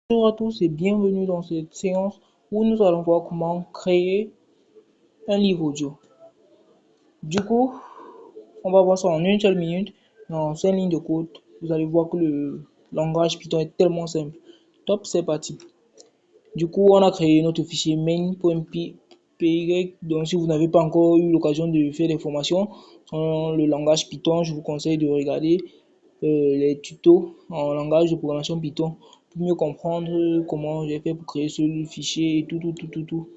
Bonjour à tous et bienvenue dans cette séance où nous allons voir comment créer un livre audio. Du coup, on va voir ça en une seule minute, en 5 lignes de code. Vous allez voir que le langage Python est tellement simple. Top, c'est parti. Du coup, on a créé notre fichier main.py. Donc, si vous n'avez pas encore eu l'occasion de faire des formations sur le langage Python, je vous conseille de regarder les tutos en langage de programmation Python pour mieux comprendre comment j'ai fait pour créer ce fichier et tout.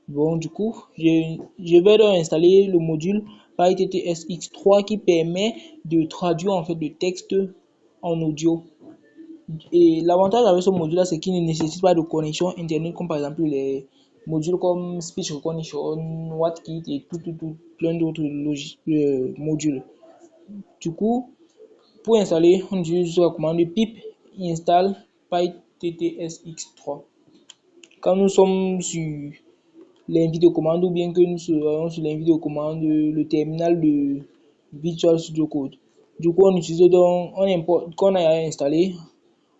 Bon, du coup, je vais donc installer le module PyTTSX3 qui permet de traduire en fait le texte en audio. Et l'avantage avec ce module-là, c'est qu'il ne nécessite pas de connexion internet comme par exemple les modules comme Speech Recognition, WhatKit et plein d'autres modules. Du coup, pour installer, on utilise la commande pip install pyttsx3. Quand nous sommes sur l'invite de commande ou bien que nous serons sur l'invite de commande, le terminal de Visual Studio Code. Du coup, on utilise donc, on importe, qu'on a installé,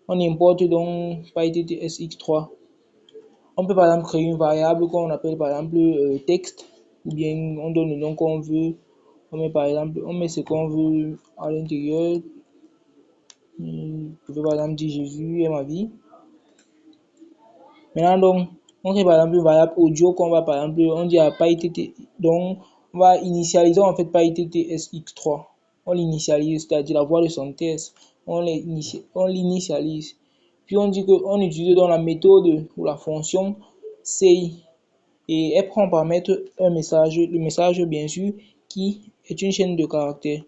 on importe donc pyttsx3. On peut par exemple créer une variable qu'on appelle par exemple texte, ou bien on donne le nom qu'on veut. On met par exemple, on met ce qu'on veut à l'intérieur. Je peux par exemple dire Jésus est ma vie. Maintenant donc, on crée par exemple une variable audio qu'on va par exemple, on dit à pytt, donc on va initialiser en fait pyttsx3. On l'initialise, c'est-à-dire la voix de synthèse, on l'initialise. Puis on dit qu'on utilise dans la méthode ou la fonction say et elle prend en paramètre un message, le message bien sûr qui est une chaîne de caractères.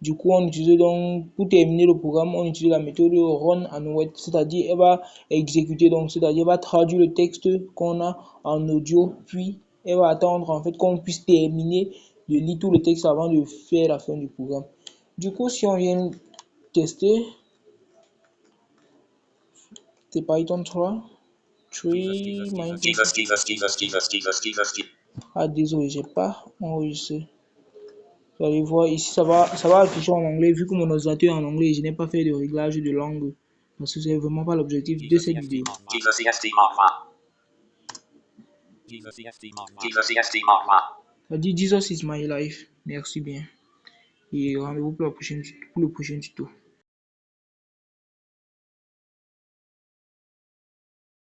Du coup, on utilise donc, pour terminer le programme, on utilise la méthode run await, c'est-à-dire elle va exécuter, donc c'est-à-dire elle va traduire le texte qu'on a en audio, puis elle va attendre en fait qu'on puisse terminer de lire tout le texte avant de faire la fin du programme. Du coup, si on vient tester, c'est Python 3, ah désolé, j'ai pas enregistré. Vous allez voir ici, ça va afficher en anglais vu que mon ordinateur est en anglais et je n'ai pas fait de réglage de langue. Parce que c'est vraiment pas l'objectif de cette vidéo. Ça dit Jesus is my life. Merci bien. Et rendez-vous pour le prochain tuto.